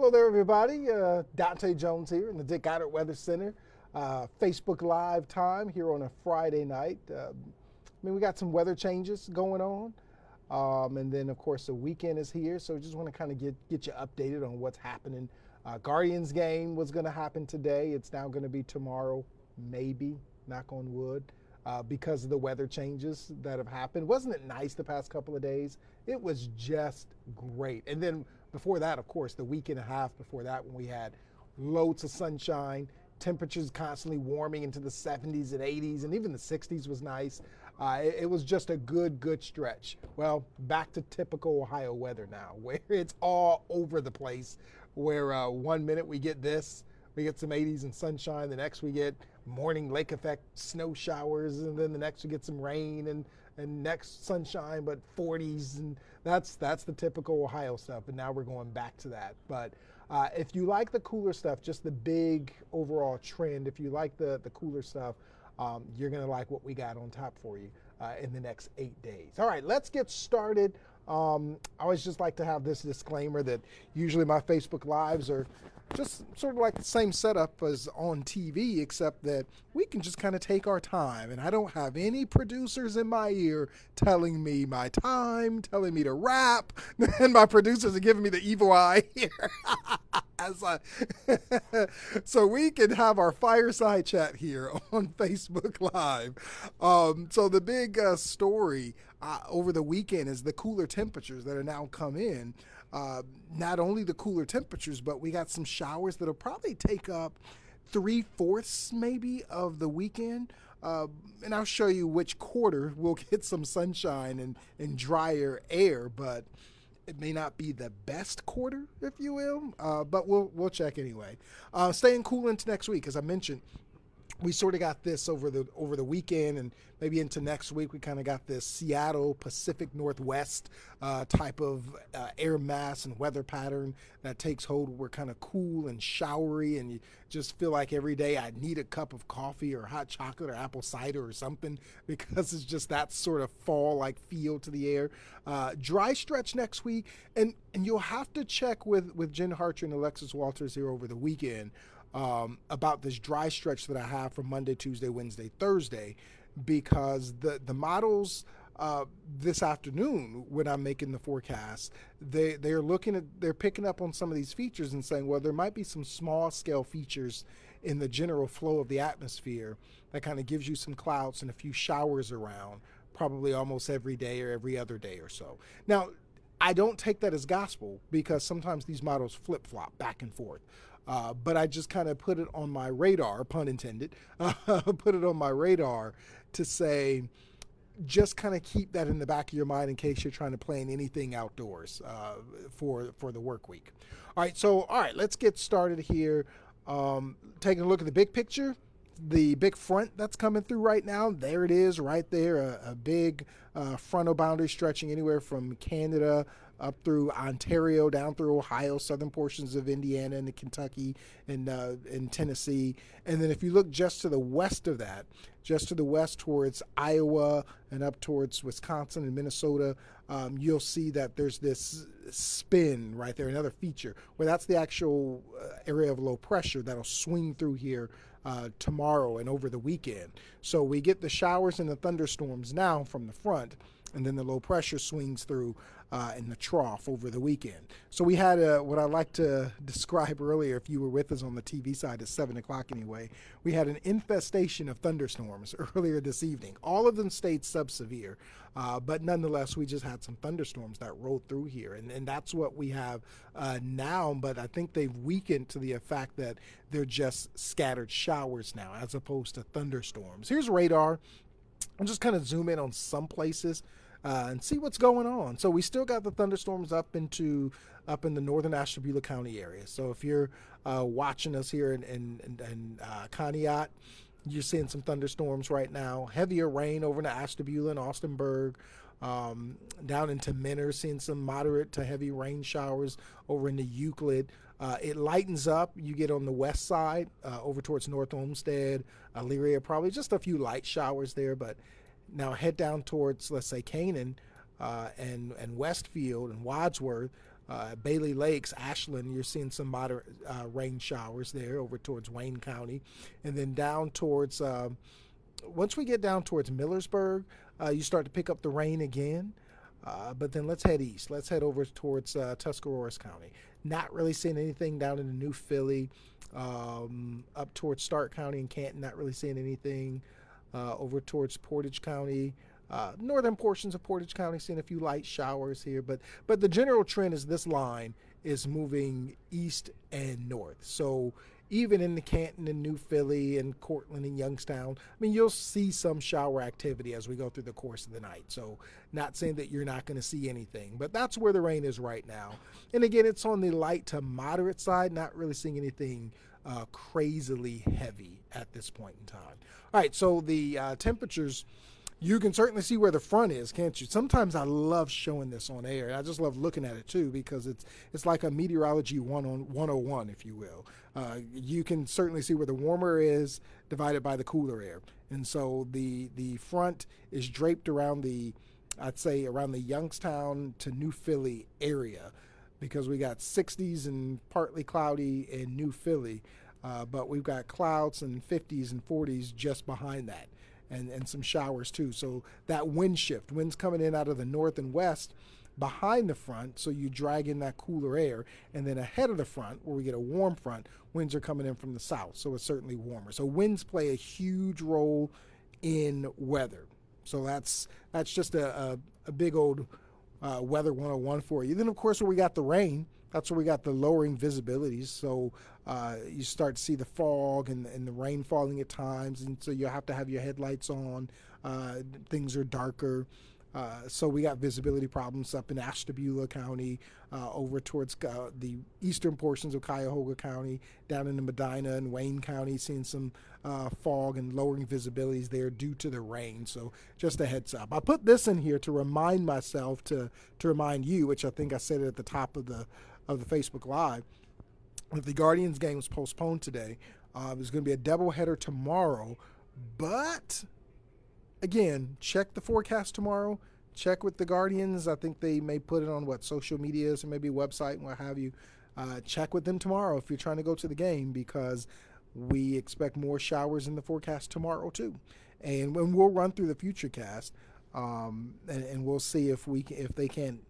Hello there, everybody. Dontae Jones here in the Dick Goddard Weather Center. Facebook Live time here on a Friday night. We got some weather changes going on. And then, of course, the weekend is here. So just want to kind of get you updated on what's happening. Guardians game was going to happen today. It's now going to be tomorrow, maybe, knock on wood, because of the weather changes that have happened. Wasn't it nice the past couple of days? It was just great. And then before that, of course, the week and a half before that, when we had loads of sunshine, temperatures constantly warming into the 70s and 80s, and even the 60s was nice. It was just a good stretch. Well, back to typical Ohio weather now, where it's all over the place, where 1 minute we get this, we get some 80s and sunshine, the next we get morning lake effect snow showers, and then the next we get some rain, and next sunshine, but 40s, and that's the typical Ohio stuff, and now we're going back to that. But if you like the cooler stuff, just the big overall trend, if you like the cooler stuff, you're going to like what we got on top for you in the next 8 days. All right, let's get started. I always just like to have this disclaimer that usually my Facebook Lives are just sort of like the same setup as on TV, except that we can just kind of take our time, and I don't have any producers in my ear telling me my time, telling me to rap, and my producers are giving me the evil eye here. So we can have our fireside chat here on Facebook Live. So the big story over the weekend is the cooler temperatures that are now come in. Not only the cooler temperatures, but we got some showers that'll probably take up 3/4 maybe of the weekend. And I'll show you which quarter we'll get some sunshine and drier air, but it may not be the best quarter, if you will, but we'll check anyway. Staying cool into next week, as I mentioned. We sort of got this over the weekend, and maybe into next week. We kind of got this Seattle Pacific Northwest type of air mass and weather pattern that takes hold. We're kind of cool and showery, and you just feel like every day I need a cup of coffee or hot chocolate or apple cider or something, because it's just that sort of fall-like feel to the air. Dry stretch next week, and you'll have to check with Jen Harcher and Alexis Walters here over the weekend about this dry stretch that I have for Monday, Tuesday, Wednesday, Thursday, because the models this afternoon, when I'm making the forecast, they're picking up on some of these features and saying, well, there might be some small scale features in the general flow of the atmosphere that kind of gives you some clouds and a few showers around, probably almost every day or every other day or so. Now, I don't take that as gospel, because sometimes these models flip-flop back and forth. But I just kind of put it on my radar, pun intended, put it on my radar to say, just kind of keep that in the back of your mind in case you're trying to plan anything outdoors for the work week. All right, let's get started here. Taking a look at the big picture, the big front that's coming through right now, there it is right there, a big frontal boundary stretching anywhere from Canada up through Ontario, down through Ohio, southern portions of Indiana and Kentucky and Tennessee. And then if you look just to the west of that, just to the west towards Iowa and up towards Wisconsin and Minnesota, you'll see that there's this spin right there, another feature, where that's the actual area of low pressure that'll swing through here tomorrow and over the weekend. So we get the showers and the thunderstorms now from the front, and then the low pressure swings through in the trough over the weekend. So we had what I like to describe earlier, if you were with us on the TV side at 7 o'clock anyway, we had an infestation of thunderstorms earlier this evening. All of them stayed sub-severe, but nonetheless, we just had some thunderstorms that rolled through here, and that's what we have now, but I think they've weakened to the fact that they're just scattered showers now as opposed to thunderstorms. Here's radar. I'll just kind of zoom in on some places and see what's going on. So we still got the thunderstorms up in the northern Ashtabula County area. So if you're watching us here in Conneaut, you're seeing some thunderstorms right now. Heavier rain over in the Ashtabula and Austinburg. Down into Menor, seeing some moderate to heavy rain showers over in the Euclid. It lightens up. You get on the west side over towards North Olmsted, Elyria, probably just a few light showers there, but now head down towards, let's say, Canaan and Westfield and Wadsworth. Bailey Lakes, Ashland, you're seeing some moderate rain showers there over towards Wayne County. And then down towards, once we get down towards Millersburg, you start to pick up the rain again. But then let's head east. Let's head over towards Tuscarawas County. Not really seeing anything down in the New Philly. Up towards Stark County and Canton, not really seeing anything. Over towards Portage County. Northern portions of Portage County, seeing a few light showers here. But the general trend is this line is moving east and north. So even in the Canton and New Philly and Cortland and Youngstown, I mean, you'll see some shower activity as we go through the course of the night. So not saying that you're not going to see anything, but that's where the rain is right now. And again, it's on the light to moderate side, not really seeing anything crazily heavy at this point in time. All right, so the temperatures, you can certainly see where the front is, can't you? Sometimes I love showing this on air. I just love looking at it too, because it's like a meteorology 101, if you will. You can certainly see where the warmer is divided by the cooler air. And so the front is draped around I'd say around the Youngstown to New Philly area, because we got 60s and partly cloudy in New Philly, but we've got clouds and 50s and 40s just behind that. And some showers too. So that wind shift, winds coming in out of the north and west behind the front, so you drag in that cooler air. And then ahead of the front, where we get a warm front, winds are coming in from the south, so it's certainly warmer. So winds play a huge role in weather. So that's just a big old weather 101 for you. Then, of course, where we got the rain, that's where we got the lowering visibilities. So you start to see the fog and the rain falling at times, and so you have to have your headlights on. Things are darker. So we got visibility problems up in Ashtabula County, over towards the eastern portions of Cuyahoga County, down into Medina and Wayne County, seeing some fog and lowering visibilities there due to the rain. So just a heads up. I put this in here to remind myself, to remind you, which I think I said it at the top of the Facebook Live, that the Guardians game was postponed today. There's going to be a doubleheader tomorrow, but again, check the forecast tomorrow. Check with the Guardians. I think they may put it on social medias or maybe website and what have you. Check with them tomorrow if you're trying to go to the game, because we expect more showers in the forecast tomorrow too. And when we'll run through the future cast, and we'll see if they can't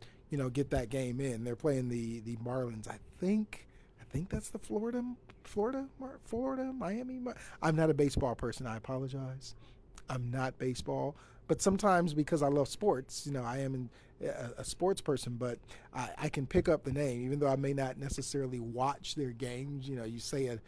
get that game in. They're playing the Marlins. I think that's the Florida, Miami. I'm not a baseball person. I apologize. I'm not baseball, but sometimes because I love sports, I am a sports person, but I can pick up the name, even though I may not necessarily watch their games. You say a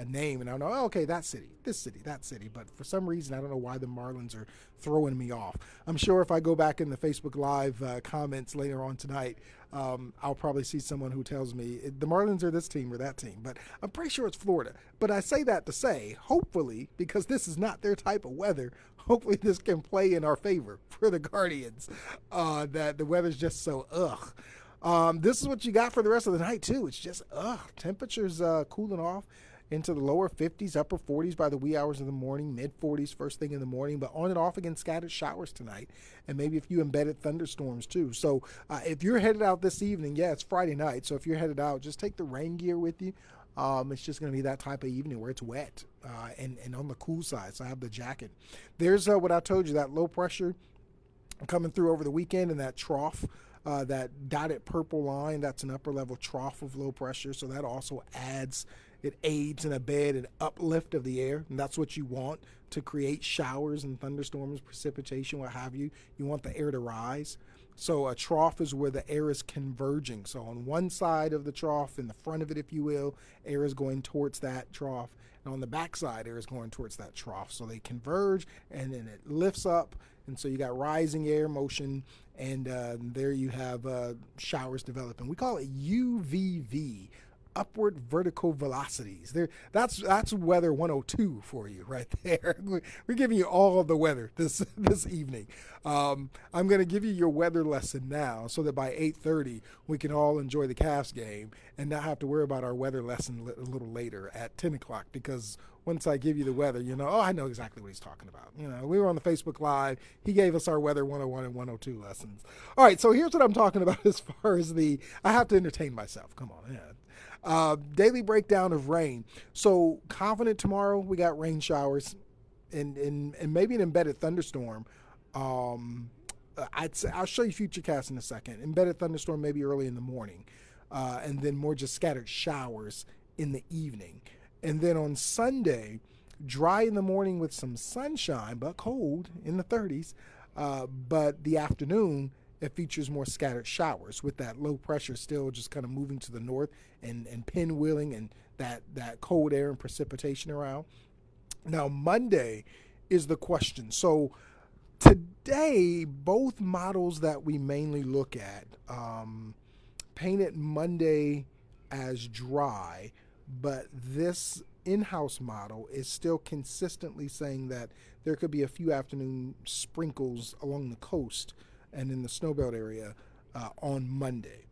name and I know, oh, okay, that city, this city, that city. But for some reason, I don't know why the Marlins are throwing me off. I'm sure if I go back in the Facebook Live comments later on tonight, I'll probably see someone who tells me the Marlins are this team or that team, but I'm pretty sure it's Florida. But I say that to say, hopefully, because this is not their type of weather, hopefully this can play in our favor for the Guardians, that the weather's just so This is what you got for the rest of the night too. It's just temperatures cooling off into the lower 50s, upper 40s by the wee hours of the morning, mid 40s first thing in the morning, but on and off again, scattered showers tonight, and maybe a few embedded thunderstorms too. So if you're headed out this evening, it's Friday night, so if you're headed out, just take the rain gear with you. It's just going to be that type of evening where it's wet and on the cool side, so I have the jacket. There's what I told you, that low pressure coming through over the weekend, and that trough, that dotted purple line, that's an upper level trough of low pressure, so that also aids in a bed and uplift of the air, and that's what you want to create showers and thunderstorms, precipitation, what have you. You want the air to rise. So a trough is where the air is converging. So on one side of the trough, in the front of it, if you will, air is going towards that trough, and on the back side, air is going towards that trough. So they converge, and then it lifts up, and so you got rising air motion, and there you have showers developing. We call it UVV. upward vertical velocities. That's weather 102 for you right there. We're giving you all of the weather this evening. I'm going to give you your weather lesson now, so that by 8:30 we can all enjoy the Cavs game and not have to worry about our weather lesson a little later at 10 o'clock, because once I give you the weather, oh, I know exactly what he's talking about. We were on the Facebook Live. He gave us our weather 101 and 102 lessons. All right, so here's what I'm talking about as far as I have to entertain myself. Come on, yeah. Daily breakdown of rain. So confident tomorrow. We got rain showers and maybe an embedded thunderstorm. I'll show you futurecast in a second. Embedded thunderstorm maybe early in the morning, and then more just scattered showers in the evening. And then on Sunday, dry in the morning with some sunshine, but cold in the 30s. But the afternoon, it features more scattered showers, with that low pressure still just kind of moving to the north and pinwheeling and that cold air and precipitation around. Now, Monday is the question. So today, both models that we mainly look at painted Monday as dry, but this in-house model is still consistently saying that there could be a few afternoon sprinkles along the coast and in the snowbelt area on Monday.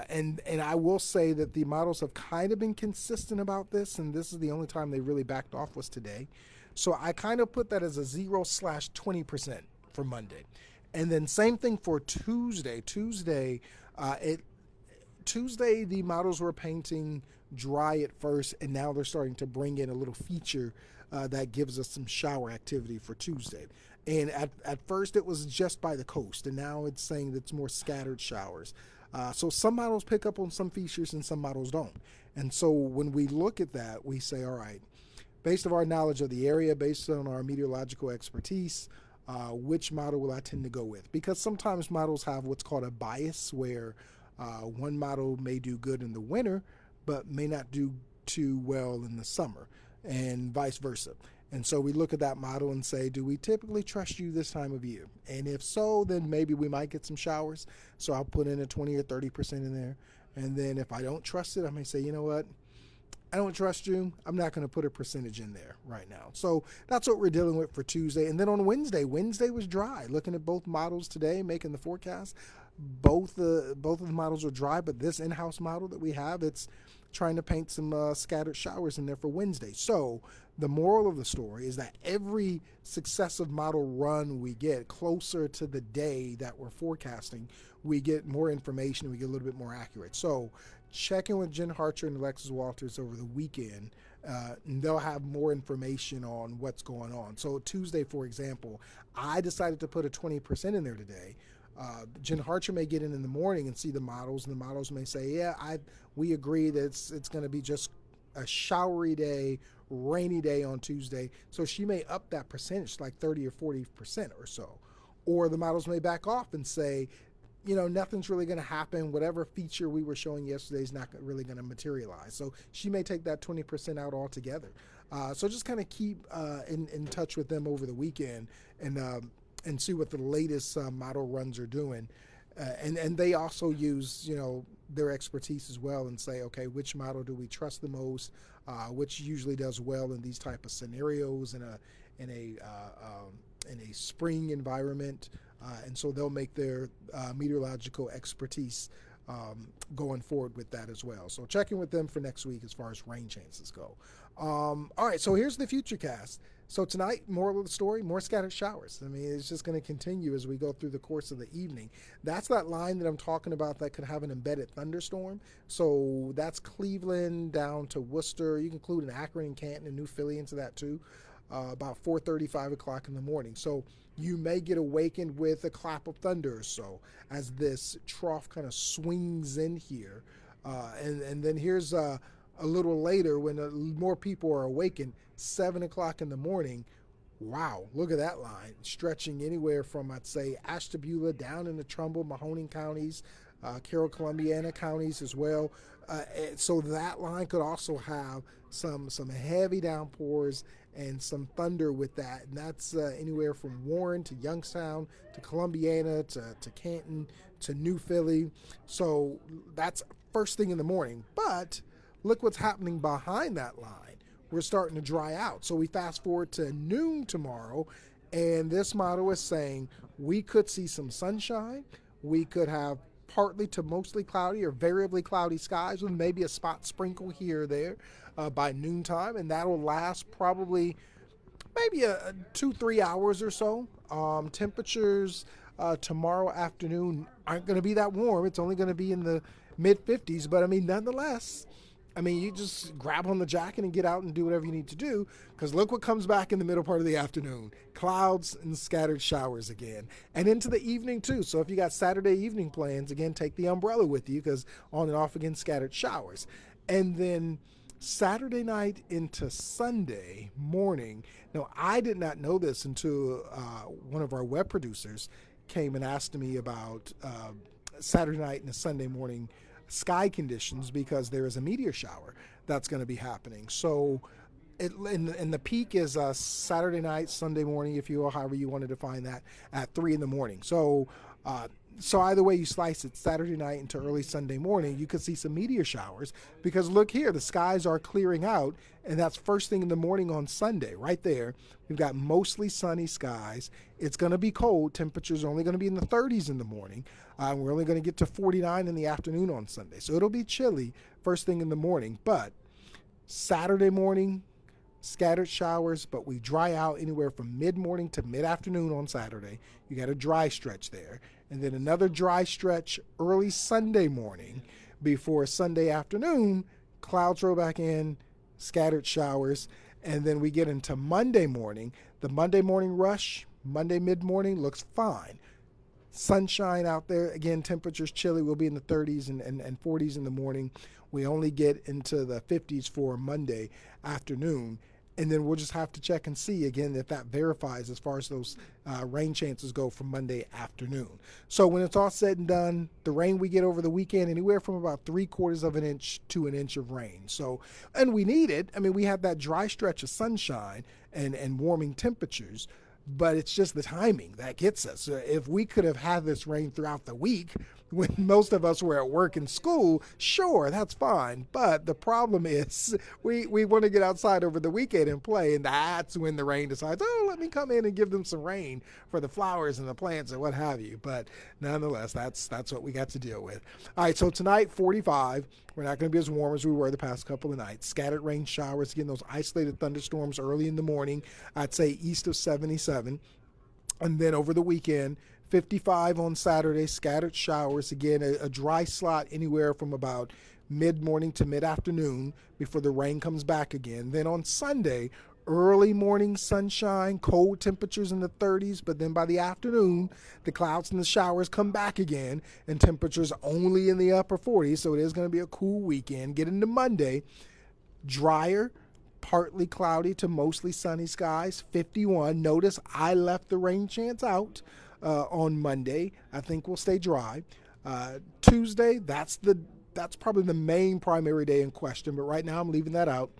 And I will say that the models have kind of been consistent about this, and this is the only time they really backed off was today. So I kind of put that as a 0/20% for Monday. And then same thing for Tuesday. Tuesday, the models were painting dry at first, and now they're starting to bring in a little feature that gives us some shower activity for Tuesday. And at first it was just by the coast, and now it's saying that it's more scattered showers. So some models pick up on some features and some models don't. And so when we look at that, we say, all right, based on our knowledge of the area, based on our meteorological expertise, which model will I tend to go with? Because sometimes models have what's called a bias, where one model may do good in the winter, but may not do too well in the summer, and vice versa. And so we look at that model and say, do we typically trust you this time of year? And if so, then maybe we might get some showers. So I'll put in a 20 or 30% in there. And then if I don't trust it, I may say, you know what? I don't trust you. I'm not going to put a percentage in there right now. So that's what we're dealing with for Tuesday. And then on Wednesday was dry. Looking at both models today, making the forecast, both of the models are dry, but this in-house model that we have, it's trying to paint some scattered showers in there for Wednesday. So the moral of the story is that every successive model run we get closer to the day that we're forecasting, we get more information, we get a little bit more accurate. So check in with Jen Harcher and Alexis Walters over the weekend, and they'll have more information on what's going on. So Tuesday, for example, I decided to put a 20% in there today. Jen Harcher may get in the morning and see the models, and the models may say, yeah, we agree that it's going to be just a showery day, rainy day on Tuesday. So she may up that percentage, like 30 or 40% or so. Or the models may back off and say, nothing's really going to happen. Whatever feature we were showing yesterday is not really going to materialize. So she may take that 20% out altogether. So just kind of keep in touch with them over the weekend and see what the latest model runs are doing. And they also use, their expertise as well, and say, okay, which model do we trust the most, which usually does well in these type of scenarios in a spring environment. And so they'll make their meteorological expertise going forward with that as well. So check in with them for next week as far as rain chances go. All right, so here's the futurecast. So tonight, moral of the story, more scattered showers. I mean, it's just going to continue as we go through the course of the evening. That's that line that I'm talking about that could have an embedded thunderstorm. So that's Cleveland down to Worcester. You can include an Akron and Canton and New Philly into that too, about 4:30, 5 o'clock in the morning. So you may get awakened with a clap of thunder or so as this trough kind of swings in here. And then here's a little later when more people are awakened, 7 o'clock in the morning. Wow, look at that line stretching anywhere from, I'd say, Ashtabula down into Trumbull, Mahoning counties, Carroll, Columbiana counties as well. So that line could also have some heavy downpours and some thunder with that. And that's anywhere from Warren to Youngstown to Columbiana to Canton to New Philly. So that's first thing in the morning. But Look what's happening behind that line. We're starting to dry out. So we fast forward to noon tomorrow, and this model is saying we could see some sunshine. We could have partly to mostly cloudy or variably cloudy skies with maybe a spot sprinkle here or there by noontime, and that'll last probably maybe 2-3 hours or so. Temperatures tomorrow afternoon aren't going to be that warm. It's only going to be in the mid 50s, but I mean, nonetheless, I mean, you just grab on the jacket and get out and do whatever you need to do, because look what comes back in the middle part of the afternoon. Clouds and scattered showers again. And into the evening, too. So if you got Saturday evening plans, again, take the umbrella with you, because on and off again, scattered showers. And then Saturday night into Sunday morning. Now, I did not know this until one of our web producers came and asked me about Saturday night and Sunday morning sky conditions, because there is a meteor shower that's going to be happening. So and the peak is Saturday night, Sunday morning, if you will, however you want to define that, at 3 in the morning. So either way you slice it, Saturday night into early Sunday morning, you could see some meteor showers, because look here, the skies are clearing out, and that's first thing in the morning on Sunday. Right there, we've got mostly sunny skies. It's going to be cold. Temperatures are only going to be in the 30s in the morning. We're only going to get to 49 in the afternoon on Sunday. So it'll be chilly first thing in the morning. But Saturday morning, scattered showers, but we dry out anywhere from mid-morning to mid-afternoon on Saturday. You got a dry stretch there. And then another dry stretch early Sunday morning before Sunday afternoon. Clouds roll back in, scattered showers. And then we get into Monday morning. The Monday morning rush, Monday mid-morning looks fine. Sunshine out there. Again, temperatures chilly. We'll be in the 30s and 40s in the morning. We only get into the 50s for Monday afternoon. And then we'll just have to check and see, again, if that verifies as far as those rain chances go from Monday afternoon. So when it's all said and done, the rain we get over the weekend, anywhere from about 3/4 of an inch to an inch of rain. So, and we need it. I mean, we have that dry stretch of sunshine and warming temperatures, but it's just the timing that gets us. If we could have had this rain throughout the week when most of us were at work and school, sure, that's fine. But the problem is we want to get outside over the weekend and play, and that's when the rain decides, oh, let me come in and give them some rain for the flowers and the plants and what have you. But nonetheless, that's what we got to deal with. All right, so tonight, 45. We're not going to be as warm as we were the past couple of nights. Scattered rain showers, again, those isolated thunderstorms early in the morning, I'd say east of 77. And then over the weekend, 55 on Saturday, scattered showers. Again, a dry slot anywhere from about mid-morning to mid-afternoon before the rain comes back again. Then on Sunday, early morning sunshine, cold temperatures in the 30s, but then by the afternoon, the clouds and the showers come back again, and temperatures only in the upper 40s, so it is going to be a cool weekend. Get into Monday, drier, partly cloudy to mostly sunny skies, 51. Notice I left the rain chance out on Monday. I think we'll stay dry. Tuesday, that's probably the main primary day in question, but right now I'm leaving that out.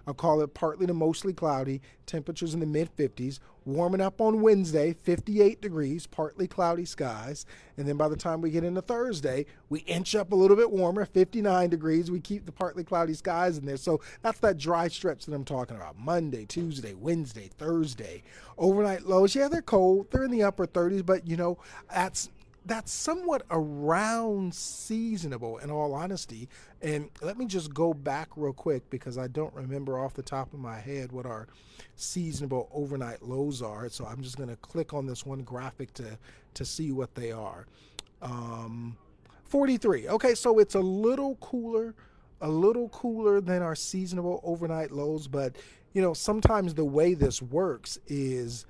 I'll call it partly to mostly cloudy, temperatures in the mid-50s. Warming up on Wednesday, 58 degrees, partly cloudy skies. And then by the time we get into Thursday, we inch up a little bit warmer, 59 degrees. We keep the partly cloudy skies in there. So that's that dry stretch that I'm talking about. Monday, Tuesday, Wednesday, Thursday. Overnight lows, yeah, they're cold. They're in the upper 30s, but, you know, that's somewhat around seasonable, in all honesty. And let me just go back real quick, because I don't remember off the top of my head what our seasonable overnight lows are. So I'm just going to click on this one graphic to see what they are. 43. Okay, so it's a little cooler than our seasonable overnight lows. But, you know, sometimes the way this works is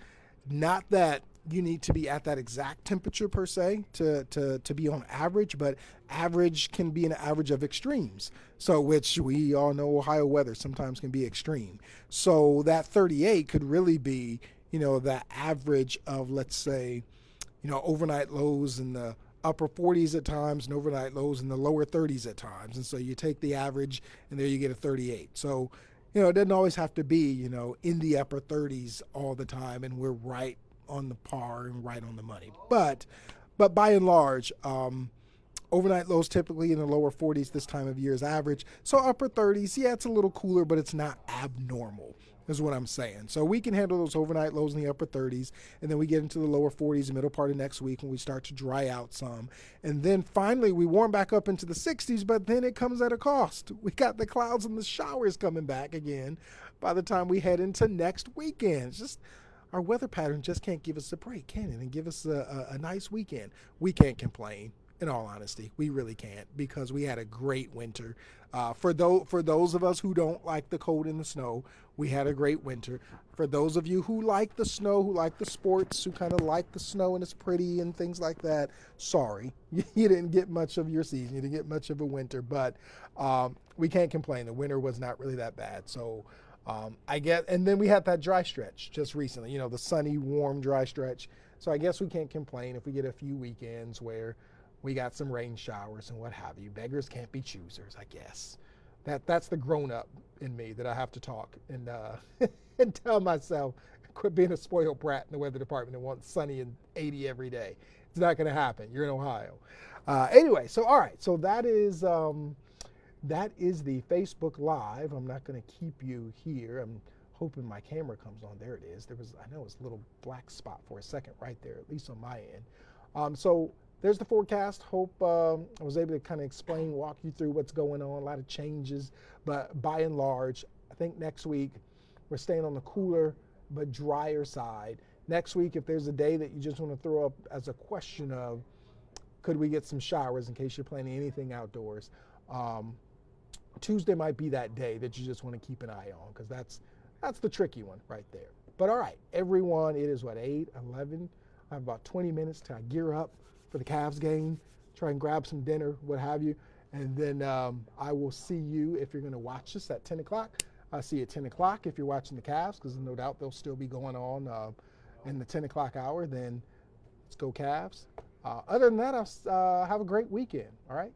not that you need to be at that exact temperature per se to be on average, but average can be an average of extremes. So, which we all know Ohio weather sometimes can be extreme. So that 38 could really be, you know, the average of, let's say, you know, overnight lows in the upper 40s at times and overnight lows in the lower 30s at times. And so you take the average and there you get a 38. So, you know, it doesn't always have to be, you know, in the upper 30s all the time and we're right on the par and right on the money. But by and large, Overnight lows typically in the lower 40s this time of year is average. So upper 30s, yeah, it's a little cooler, but it's not abnormal, is what I'm saying. So we can handle those overnight lows in the upper 30s, and then we get into the lower 40s the middle part of next week when we start to dry out some. And then finally we warm back up into the 60s, but then it comes at a cost. We got the clouds and the showers coming back again by the time we head into next weekend. It's just our weather pattern just can't give us a break, can it? And give us a nice weekend. We can't complain. In all honesty, we really can't, because we had a great winter. For those of us who don't like the cold and the snow, we had a great winter. For those of you who like the snow, who like the sports, who kind of like the snow and it's pretty and things like that, sorry, you didn't get much of your season. You didn't get much of a winter, but we can't complain. The winter was not really that bad. So and then we had that dry stretch just recently, the sunny, warm, dry stretch. So I guess we can't complain if we get a few weekends where we got some rain showers and what have you. Beggars can't be choosers, I guess. That's the grown-up in me that I have to talk and and tell myself, quit being a spoiled brat in the weather department and want sunny and 80 every day. It's not going to happen. You're in Ohio. Anyway, so all right. So that is the Facebook Live. I'm not going to keep you here. I'm hoping my camera comes on. There it is. I know it's a little black spot for a second right there, at least on my end. So there's the forecast. Hope I was able to kind of walk you through what's going on. A lot of changes, but by and large, I think next week we're staying on the cooler but drier side. Next week, if there's a day that you just want to throw up as a question of, could we get some showers in case you're planning anything outdoors, Tuesday might be that day that you just want to keep an eye on, because that's the tricky one right there. But all right, everyone, it is 8, 11. I have about 20 minutes to gear up for the Cavs game, try and grab some dinner, what have you. And then I will see you if you're going to watch this at 10 o'clock. I'll see you at 10 o'clock if you're watching the Cavs, because no doubt they'll still be going on in the 10 o'clock hour. Then let's go Cavs. Other than that, I'll have a great weekend, all right?